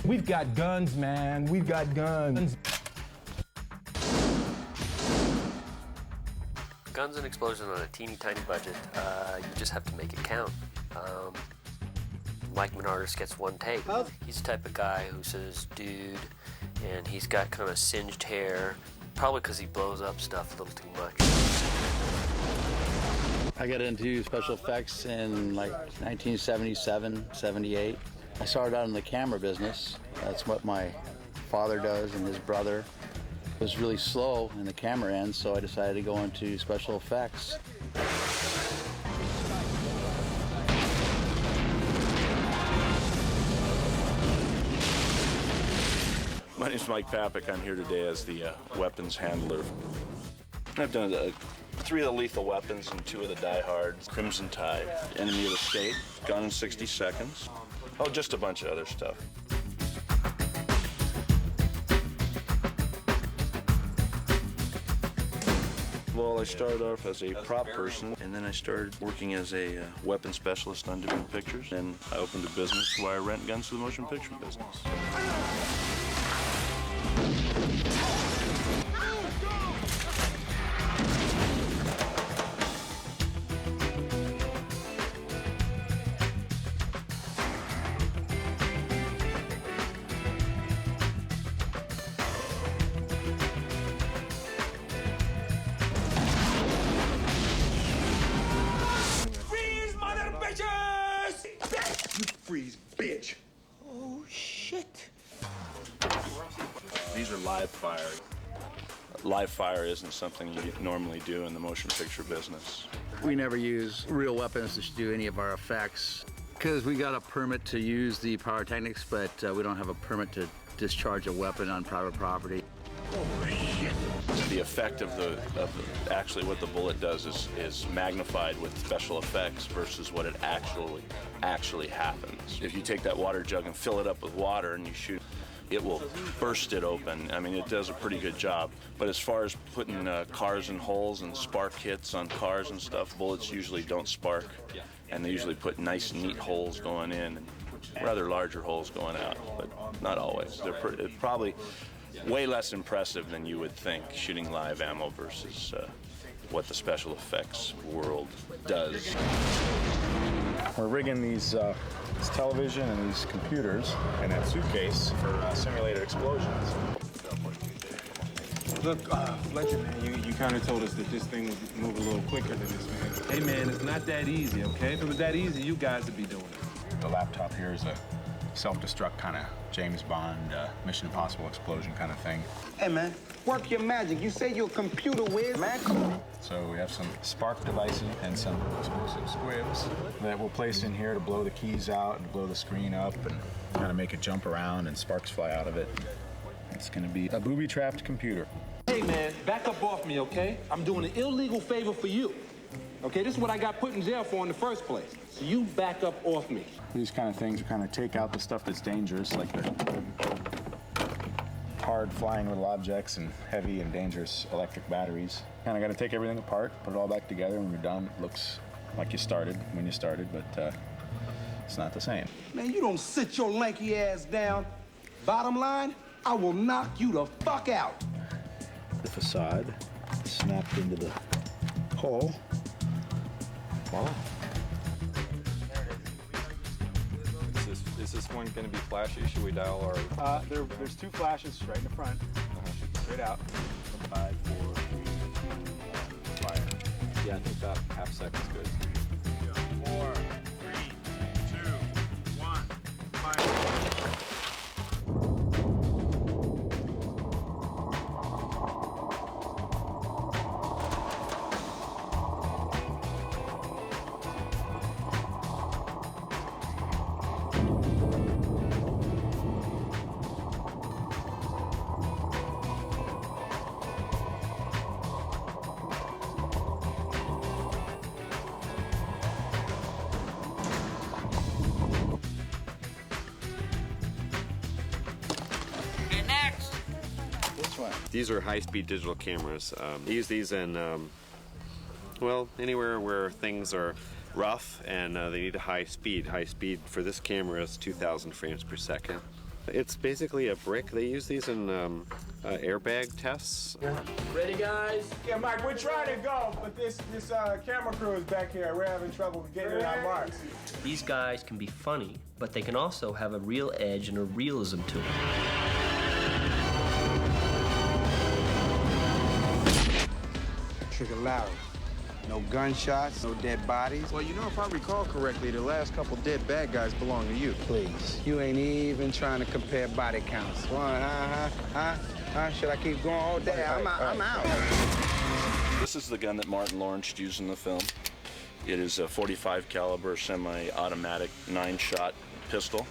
We've got guns, man. We've got guns. Guns and explosions on a teeny tiny budget. You just have to make it count. Mike Menardis gets one take. He's the type of guy who says, dude, and he's got kind of singed hair, probably because he blows up stuff a little too much. I got into special effects in like 1977, 78. I started out in the camera business. That's what my father does, and his brother was really slow in the camera end, so I decided to go into special effects. My name's Mike Papik. I'm here today as the weapons handler. I've done 3 of the Lethal Weapons and 2 of the Die Hards. Crimson Tide, Enemy of the State, Gone in 60 Seconds. Oh, just a bunch of other stuff. Well, I started off as a prop person, and then I started working as a weapon specialist on different pictures. And I opened a business where I rent guns to the motion picture business. Freeze, bitch! Oh, shit. These are live fire. Live fire isn't something you normally do in the motion picture business. We never use real weapons to do any of our effects because we got a permit to use the pyrotechnics, but we don't have a permit to discharge a weapon on private property. Oh, shit! The effect of actually what the bullet does is magnified with special effects versus what it actually happens. If you take that water jug and fill it up with water and you shoot, it will burst it open. I mean, it does a pretty good job. But as far as putting cars in holes and spark hits on cars and stuff, bullets usually don't spark, and they usually put nice, neat holes going in and rather larger holes going out, but not always. It's probably way less impressive than you would think, shooting live ammo versus what the special effects world does. We're rigging these this television and these computers and that suitcase for simulated explosions. Look, Fletcher, man, you kind of told us that this thing would move a little quicker than this, man. Hey, man, it's not that easy, okay? If it was that easy, you guys would be doing it. The laptop here is a self-destruct kind of James Bond, Mission Impossible explosion kind of thing. Hey, man, work your magic. You say you're a computer whiz, man. Come on. So we have some spark devices and some explosive squibs that we'll place in here to blow the keys out and blow the screen up and kind of make it jump around and sparks fly out of it. It's going to be a booby-trapped computer. Hey, man, back up off me, okay? I'm doing an illegal favor for you. Okay, this is what I got put in jail for in the first place. So you back up off me. These kind of things kind of take out the stuff that's dangerous, like the hard flying little objects and heavy and dangerous electric batteries. Kind of got to take everything apart, put it all back together. When you're done, it looks like you started when you started, but it's not the same. Man, you don't sit your lanky ass down. Bottom line, I will knock you the fuck out. The facade snapped into the hole. Voila. Is this one going to be flashy? Should we dial our... There's 2 flashes right in the front. Straight out. 5, 4, 3, 2, 1, fire. Yeah, I think that half second's good. 4, 3, 2, 1, fire. These are high-speed digital cameras. I use these in, well, anywhere where things are rough and they need a high speed. High speed for this camera is 2,000 frames per second. It's basically a brick. They use these in airbag tests. Ready, guys? Yeah, Mike, we're trying to go, but this camera crew is back here. We're having trouble getting our marks. These guys can be funny, but they can also have a real edge and a realism to them. Trigger Larry. No gunshots, no dead bodies. Well, you know, if I recall correctly, the last couple dead bad guys belong to you. Please, you ain't even trying to compare body counts. Should I keep going all day? I'm out. This is the gun that Martin Lawrence used in the film. It is a 45 caliber semi-automatic 9-shot pistol.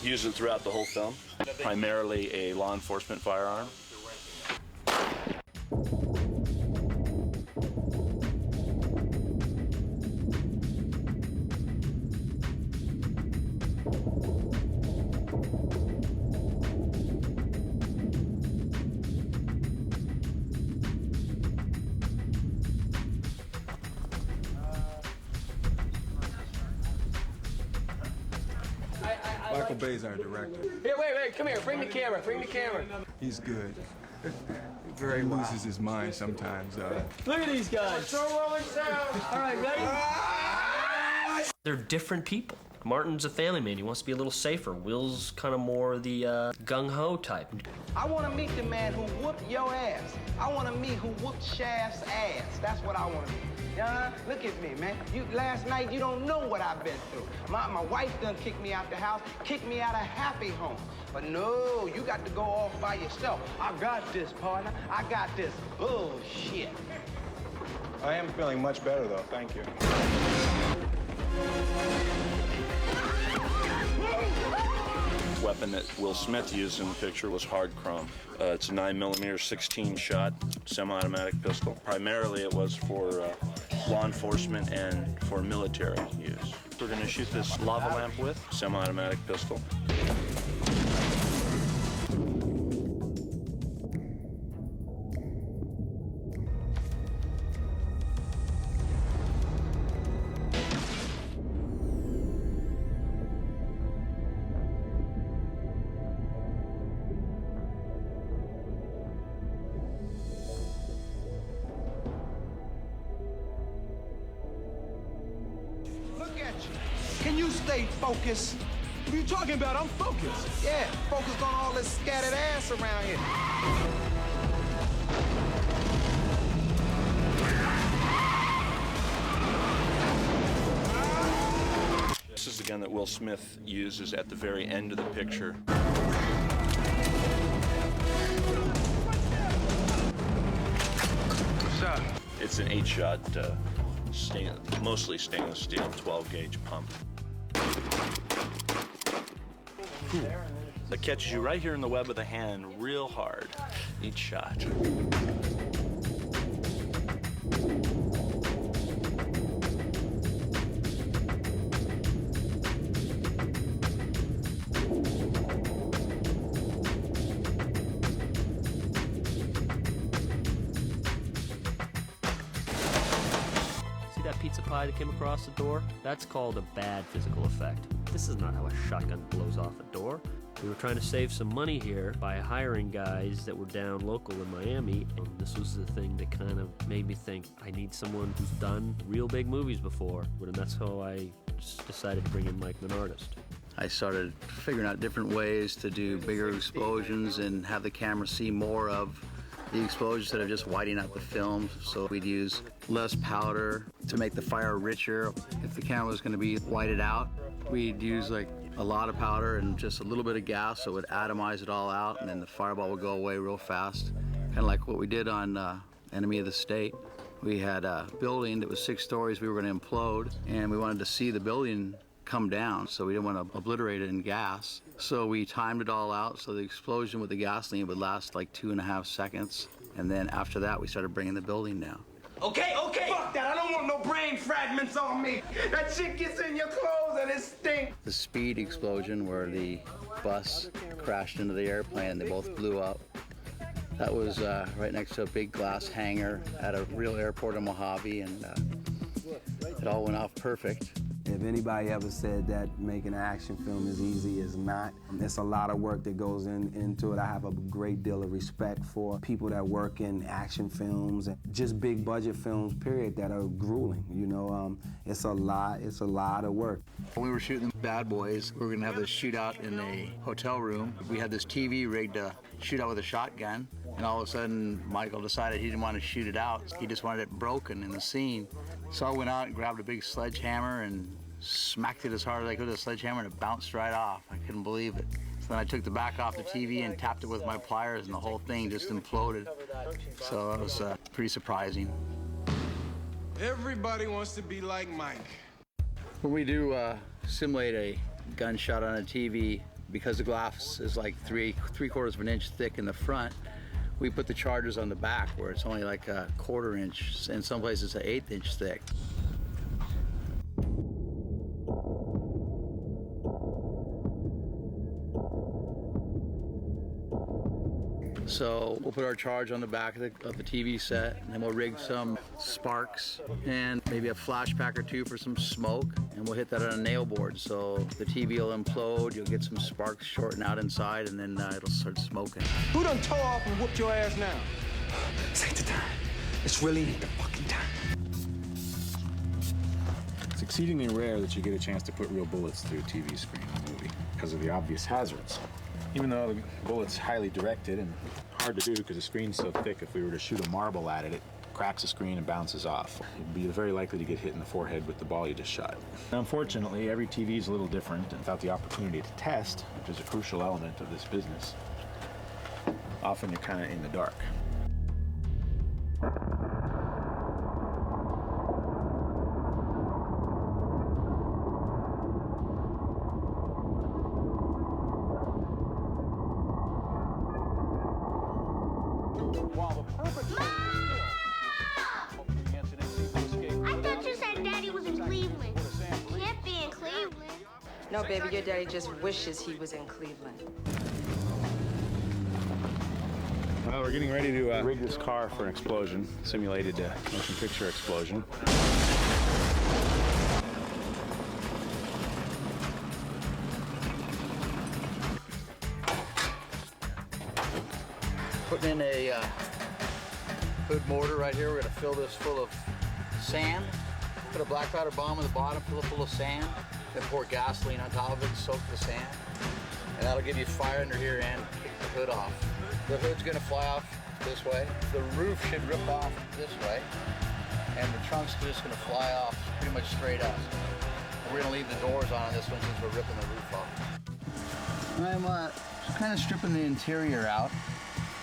He used it throughout the whole film. Primarily a law enforcement firearm. Michael Bay's our director. Here, wait, come here. Bring the camera. He's good. He loses his mind sometimes. Look at these guys. All right, ready? They're different people. Martin's a family man. He wants to be a little safer. Will's kind of more the gung-ho type. I want to meet the man who whooped your ass. I want to meet who whooped Shaft's ass. That's what I want to meet. Look at me, man. Last night, you don't know what I've been through. My wife done kicked me out the house, kicked me out of happy home. But no, you got to go off by yourself. I got this, partner. I got this. Bullshit. I am feeling much better, though. Thank you. The weapon that Will Smith used in the picture was hard chrome. It's a 9mm 16-shot semi-automatic pistol. Primarily it was for law enforcement and for military use. We're going to shoot this lava lamp with semi-automatic pistol. Can you stay focused? What are you talking about? I'm focused. Yeah, focused on all this scattered ass around here. This is the gun that Will Smith uses at the very end of the picture. What's up? It's an 8-shot, mostly stainless steel 12-gauge pump. That catches you right here in the web of the hand real hard, each shot. That pizza pie that came across the door, that's called a bad physical effect. This is not how a shotgun blows off a door. We were trying to save some money here by hiring guys that were down local in Miami, and this was the thing that kind of made me think, I need someone who's done real big movies before. And that's how I just decided to bring in Mike Minardist. I started figuring out different ways to do bigger explosions and have the camera see more of the explosions instead of just whiting out the film. So we'd use less powder to make the fire richer. If the camera was going to be whited out, we'd use like a lot of powder and just a little bit of gas so it would atomize it all out, and then the fireball would go away real fast. Kind of like what we did on Enemy of the State. We had a building that was 6 stories we were going to implode, and we wanted to see the building come down, so we didn't want to obliterate it in gas. So we timed it all out so the explosion with the gasoline would last like 2.5 seconds, and then after that we started bringing the building down. Okay, fuck that. I don't want no brain fragments on me. That shit gets in your clothes and it stinks. The speed explosion where the bus crashed into the airplane and they both blew up. That was right next to a big glass hangar at a real airport in Mojave, and it all went off perfect. If anybody ever said that making an action film is easy, it's not. It's a lot of work that goes into it. I have a great deal of respect for people that work in action films and just big budget films, period, that are grueling. You know, it's a lot of work. When we were shooting Bad Boys, we were gonna have this shootout in a hotel room. We had this TV rigged to shoot out with a shotgun, and all of a sudden Michael decided he didn't want to shoot it out. He just wanted it broken in the scene. So I went out and grabbed a big sledgehammer and smacked it as hard as I could with a sledgehammer, and it bounced right off. I couldn't believe it. So then I took the back off the TV and tapped it with my pliers, and the whole thing just imploded. So it was pretty surprising. Everybody wants to be like Mike. When we do simulate a gunshot on a TV, because the glass is like three-quarters of an inch thick in the front, we put the charges on the back where it's only like a 1/4 inch, in some places an 1/8 inch thick. So we'll put our charge on the back of the TV set, and then we'll rig some sparks and maybe a flash pack or two for some smoke, and we'll hit that on a nail board. So the TV will implode, you'll get some sparks shorting out inside, and then it'll start smoking. Who done tore off and whooped your ass now? Take the time. It's really the fucking time. It's exceedingly rare that you get a chance to put real bullets through a TV screen in a movie because of the obvious hazards. Even though the bullet's highly directed and hard to do because the screen's so thick, if we were to shoot a marble at it, it cracks the screen and bounces off. You'd be very likely to get hit in the forehead with the ball you just shot. Unfortunately, every TV is a little different, and without the opportunity to test, which is a crucial element of this business, often you're kind of in the dark. No, baby, your daddy just wishes he was in Cleveland. Well, we're getting ready to rig this car for an explosion, simulated motion picture explosion. Putting in a hood mortar right here. We're gonna fill this full of sand. Put a black powder bomb in the bottom, fill it full of sand. Then pour gasoline on top of it and soak the sand. And that'll give you fire under here and kick the hood off. The hood's gonna fly off this way. The roof should rip off this way. And the trunk's just gonna fly off pretty much straight up. And we're gonna leave the doors on this one since we're ripping the roof off. I'm kind of stripping the interior out.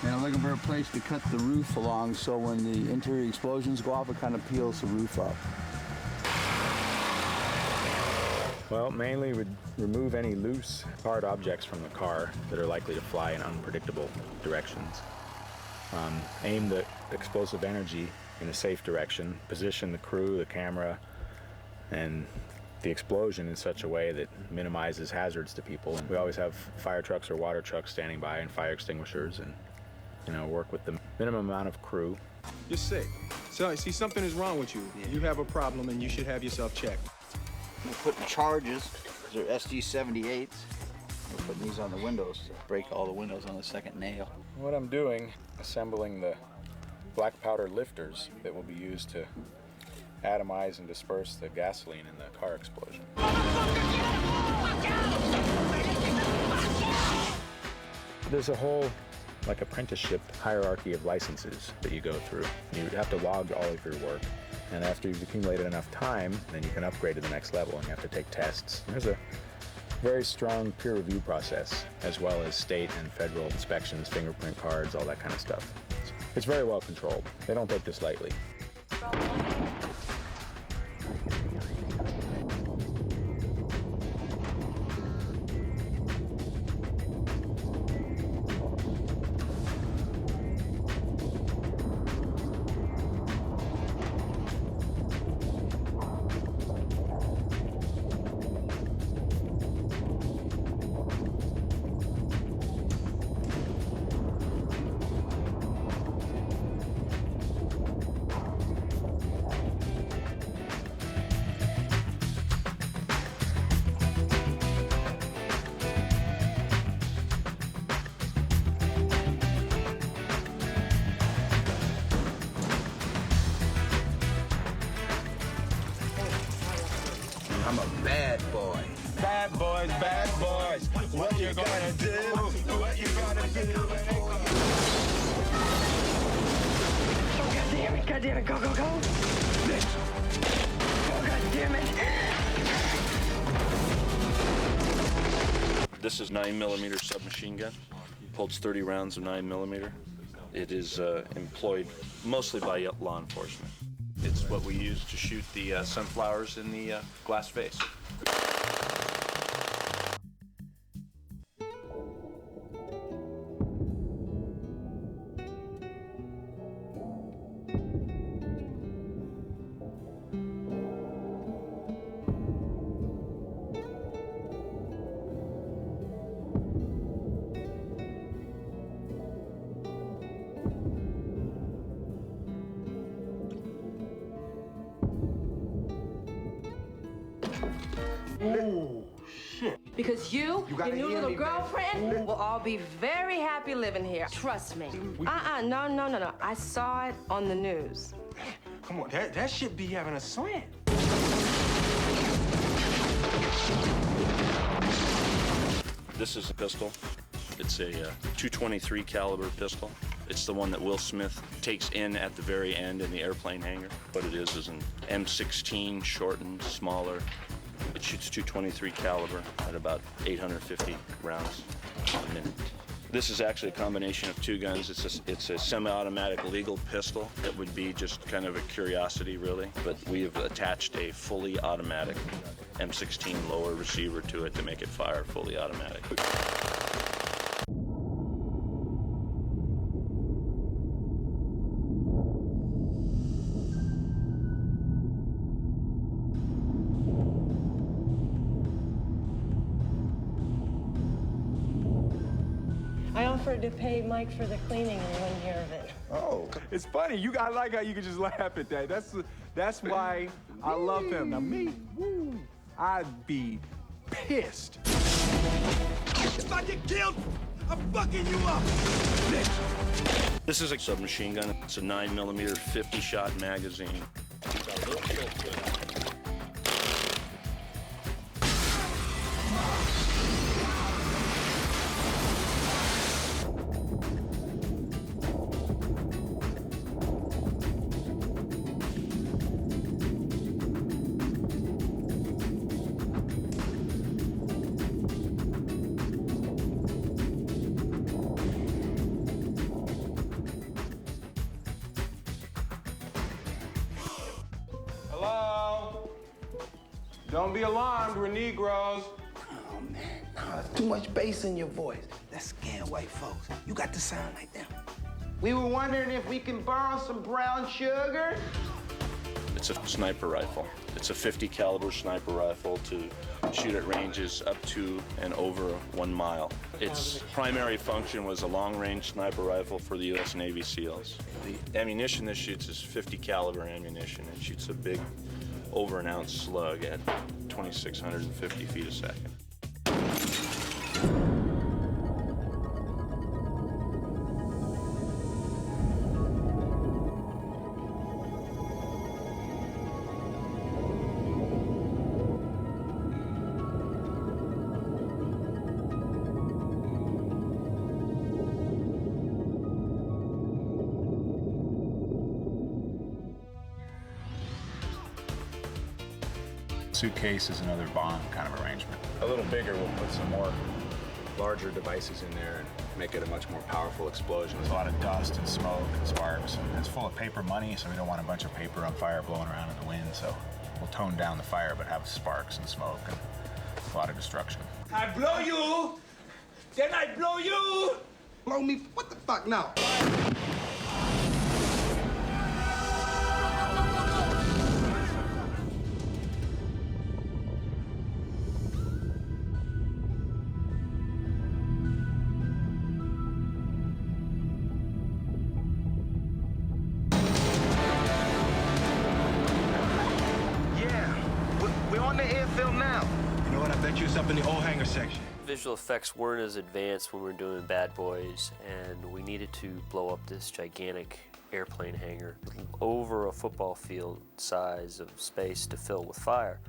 And I'm looking for a place to cut the roof along so when the interior explosions go off, it kind of peels the roof up. Well, mainly would remove any loose, hard objects from the car that are likely to fly in unpredictable directions. Aim the explosive energy in a safe direction, position the crew, the camera, and the explosion in such a way that minimizes hazards to people. And we always have fire trucks or water trucks standing by and fire extinguishers, and work with the minimum amount of crew. You're sick. So, see, something is wrong with you. Yeah. You have a problem and you should have yourself checked. We're putting charges, these are SG-78s. We're putting these on the windows to break all the windows on the second nail. What I'm doing, assembling the black powder lifters that will be used to atomize and disperse the gasoline in the car explosion. There's a whole apprenticeship hierarchy of licenses that you go through. You have to log all of your work, and after you've accumulated enough time, then you can upgrade to the next level, and you have to take tests. There's a very strong peer review process, as well as state and federal inspections, fingerprint cards, all that kind of stuff. It's very well controlled. They don't take this lightly. bad boys. What you gonna do? What you gonna do? Oh, God damn it, go, go, go. Oh, God damn it. This is 9mm submachine gun. Holds 30 rounds of 9mm. It is employed mostly by law enforcement. It's what we use to shoot the sunflowers in the glass vase. Oh, shit. Because you gotta your new hear little me, girlfriend baby. will all be very happy living here. Trust me. No. I saw it on the news. Come on, that shit be having a slant. This is a pistol. It's a .223 caliber pistol. It's the one that Will Smith takes in at the very end in the airplane hangar. What it is an M16 shortened, smaller. It shoots .223 caliber at about 850 rounds a minute. This is actually a combination of two guns. It's a semi-automatic legal pistol that would be just kind of a curiosity, really. But we have attached a fully automatic M16 lower receiver to it to make it fire fully automatic. I offered to pay Mike for the cleaning and he wouldn't hear of it. Oh, it's funny. I like how you can just laugh at that. That's why I love him. Now me, woo, I'd be pissed. If I get killed, I'm fucking you up. This is a submachine gun. It's a 9mm 50-shot magazine. Hello? Don't be alarmed, we're Negroes. Oh, man, no, too much bass in your voice. That scare white folks. You got to sound like them. We were wondering if we can borrow some brown sugar. It's a sniper rifle. It's a 50 caliber sniper rifle to shoot at ranges up to and over 1 mile. Its primary function was a long-range sniper rifle for the U.S. Navy SEALs. The ammunition this shoots is 50 caliber ammunition. It shoots a big, over an ounce slug at 2,650 feet a second. Suitcase is another bomb kind of arrangement. A little bigger, we'll put some more larger devices in there and make it a much more powerful explosion. There's a lot of dust and smoke and sparks, and it's full of paper money, so we don't want a bunch of paper on fire blowing around in the wind, so we'll tone down the fire but have sparks and smoke and a lot of destruction. I blow you, then I blow you. Blow me, what the fuck now? Up in the old hangar section. Visual effects weren't as advanced when we were doing Bad Boys, and we needed to blow up this gigantic airplane hangar over a football field size of space to fill with fire.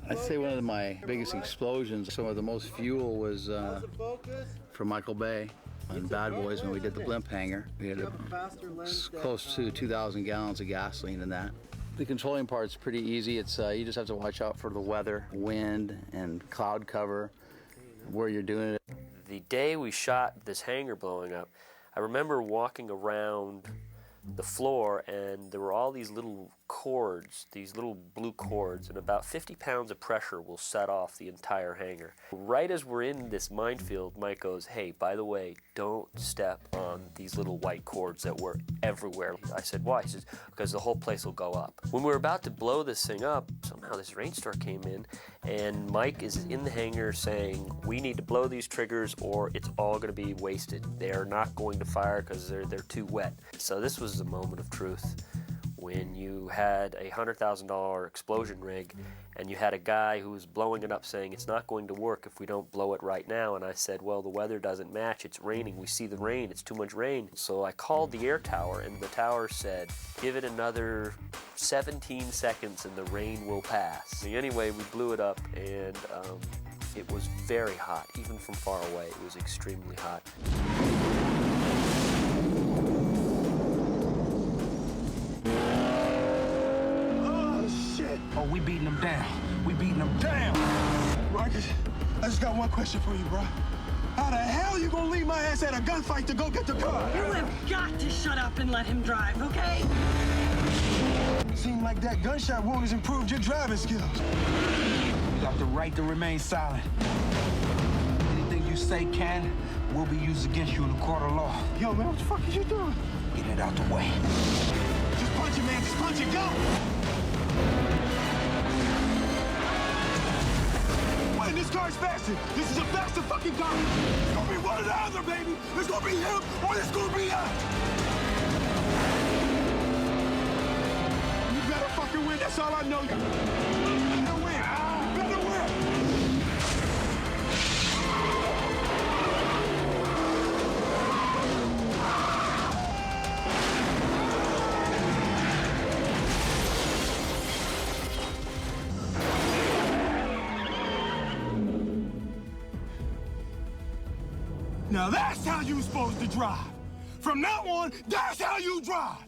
I'd say one of my biggest explosions, some of the most fuel was for Michael Bay on Bad Boys when we did the blimp hangar. We had close to 2,000 gallons of gasoline in that. The controlling part's pretty easy. It's you just have to watch out for the weather, wind, and cloud cover where you're doing it. The day we shot this hangar blowing up, I remember walking around the floor, and there were all these little cords, these little blue cords, and about 50 pounds of pressure will set off the entire hangar. Right as we're in this minefield, Mike goes, "Hey, by the way, don't step on these little white cords that were everywhere." I said, "Why?" He says, "Because the whole place will go up." When we were about to blow this thing up, somehow this rainstorm came in, and Mike is in the hangar saying, "We need to blow these triggers or it's all going to be wasted. They're not going to fire because they're too wet." So this was a moment of truth. When you had a $100,000 explosion rig and you had a guy who was blowing it up saying it's not going to work if we don't blow it right now, and I said, well, the weather doesn't match, it's raining, we see the rain, it's too much rain. So I called the air tower, and the tower said, give it another 17 seconds and the rain will pass. Anyway, we blew it up, and it was very hot, even from far away. It was extremely hot. Oh, we beating them down. We beating them down. Marcus, I just got one question for you, bro. How the hell you gonna leave my ass at a gunfight to go get the car? You have got to shut up and let him drive, okay? Seemed like that gunshot wound has improved your driving skills. You got the right to remain silent. Anything you say can will be used against you in a court of law. Yo, man, what the fuck is you doing? Get it out the way. Just punch it, man. Just punch it. Go! Wait, this car's faster. This is a faster fucking car. It's gonna be one or the other, baby. It's gonna be him or it's gonna be us. You better fucking win. That's all I know. You better win. You better win. Now that's how you're supposed to drive. From now on, that's how you drive.